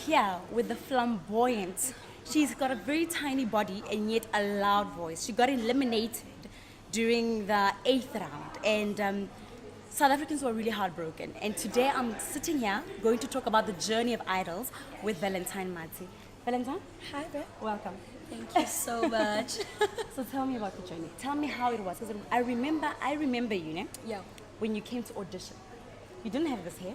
here with the flamboyant. She's got a very tiny body and yet a loud voice. She got eliminated during the 8th round, and South Africans were really heartbroken. And today I'm sitting here going to talk about the journey of idols with Valentine Mathe. Valentine? Hi there. Welcome. Thank you so much. So tell me about the journey. Tell me how it was. Because I remember you, know, Yeah. when you came to audition. You didn't have this hair.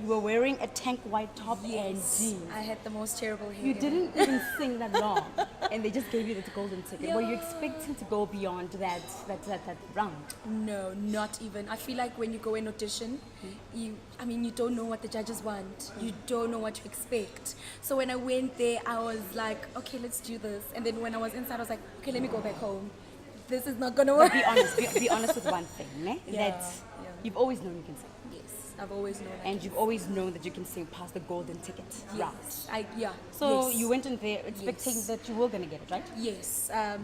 You were wearing a tank white top and jeans. I had the most terrible hair. You didn't even sing that long, and they just gave you the golden ticket. Yeah. Were you expecting to go beyond that round? No, not even. I feel like when you go in audition, you don't know what the judges want. You don't know what to expect. So when I went there, I was like, okay, let's do this. And then when I was inside, I was like, okay, let me go back home. This is not gonna work. But be honest. Be honest with one thing, né? Yeah, That yeah. you've always known you can sing, Yes, I've always known. and you've always known that you can sing past the golden ticket round. Yes. So yes. you went in there expecting Yes. that you were gonna get it, right? Yes, a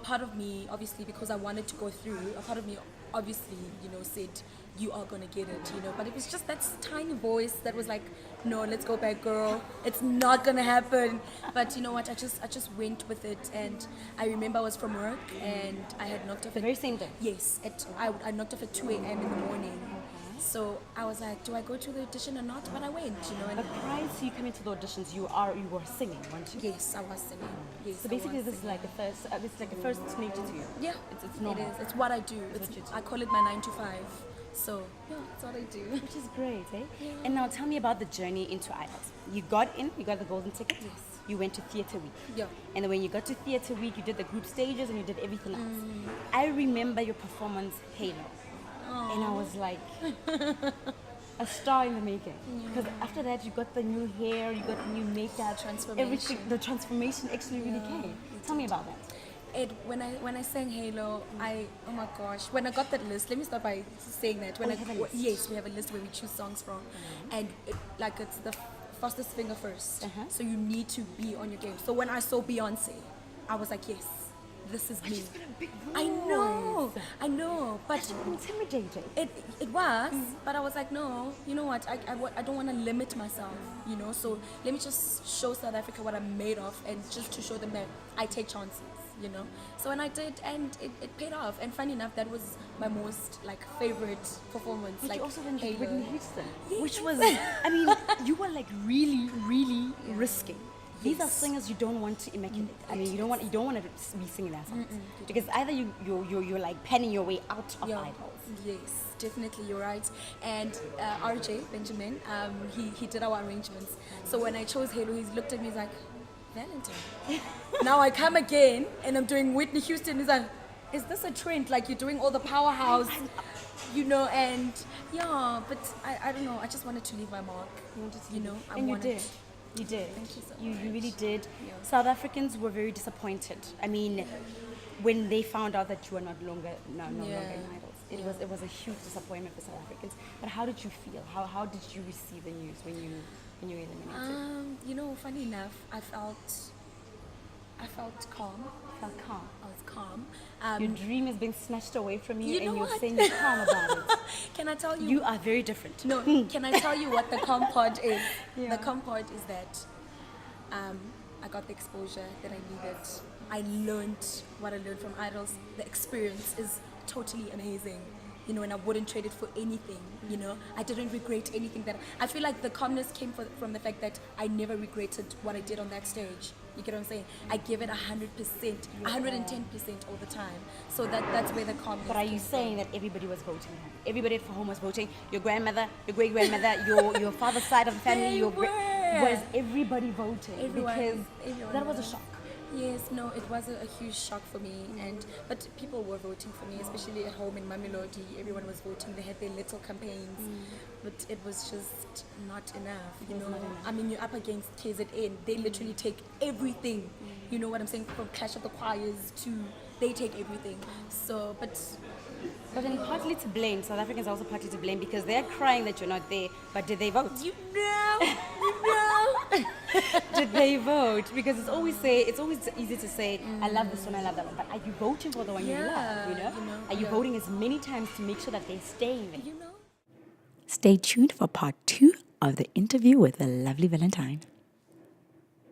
part of me, obviously, because I wanted to go through, a part of me, obviously, said, you are going to get it, but it was just that tiny voice that was like, no, let's go back, girl. It's not going to happen. But you know what, I just went with it, and I remember I was from work, and I had knocked off The very same day? Yes, I knocked off at 2 a.m. in the morning. So I was like, do I go to the audition or not? But I went, and But prior to you coming to the auditions, you were singing, weren't you? yes, I was singing. Yes, So basically, this is like a first nature to you. Yeah, it's normal. It is. It's what I do. what you do. I call it my 9 to 5. So yeah, that's what I do. Which is great, eh? Yeah. And now tell me about the journey into idols. You got the golden ticket. Yes. You went to theatre week. Yeah. And then when you got to theatre week, you did the group stages and you did everything else. I remember your performance, Halo. Aww. And I was like, a star in the making. Because after that, you got the new hair, you got the new makeup, Transformation. everything. The transformation actually really came. Tell me about that. When I sang Halo, oh my gosh, when I got that list, let me start by saying that. you have a list? Yes, we have a list where we choose songs from, and it's the fastest finger first. So you need to be on your game. So when I saw Beyonce, I was like, yes, this is me. She's got a big voice. I know, but That's intimidating. it was, but I was like, no, you know what, I don't want to limit myself, so let me just show South Africa what I'm made of, and just to show them that I take chances, so when I did, and it paid off, and funny enough, that was my most favorite performance. But you also went to Halo. Whitney Houston, Yes. which was, you were really, really risking. These are Yes. singers you don't want to immaculate. You don't want to be singing that songs because either you're like panning your way out of idols. Yes, definitely, you're right. And RJ Benjamin, he did our arrangements. So when I chose Halo, he looked at me, he's like, Valentine. Now I come again and I'm doing Whitney Houston. He's like, is this a trend? Like, you're doing all the powerhouse, and yeah, but I don't know. I just wanted to leave my mark. And you did. You did. Thank you so You much. really did. Yeah. South Africans were very disappointed. When they found out that you were no longer in idols, it was a huge disappointment for South Africans. But how did you feel? How did you receive the news when you were eliminated? Funny enough, I felt calm. Felt calm. I was calm. Your dream is being snatched away from you, You know and you're what? saying you're calm about it. Can I tell you? You are very different. No, can I tell you what the calm part is? Yeah. The calm part is that I got the exposure that I needed. I learned what I learned from idols. The experience is totally amazing. And I wouldn't trade it for anything. I didn't regret anything I feel like the calmness came from the fact that I never regretted what I did on that stage. You get what I'm saying? I give it 100%, 110% all the time. So that's where the calmness. But are you came saying that everybody was voting? Everybody at home was voting. Your grandmother, your great grandmother, your father's side of the family, was everybody voting? Everyone that was a was. shock. Yes, no, it was a huge shock for me, but people were voting for me, especially at home in Mamelodi. Everyone was voting. They had their little campaigns, but it was just not enough. You're up against KZN. They literally take everything. You know what I'm saying? From Clash of the Choirs they take everything. So, but then partly to blame. South Africans are also partly to blame because they're crying that you're not there. But did they vote? you know. Did they vote? Because it's always easy to say, I love this one, I love that one. But are you voting for the one you love? Are you voting as many times to make sure that they're staying there? You know. Stay tuned for part 2 of the interview with the lovely Valentine.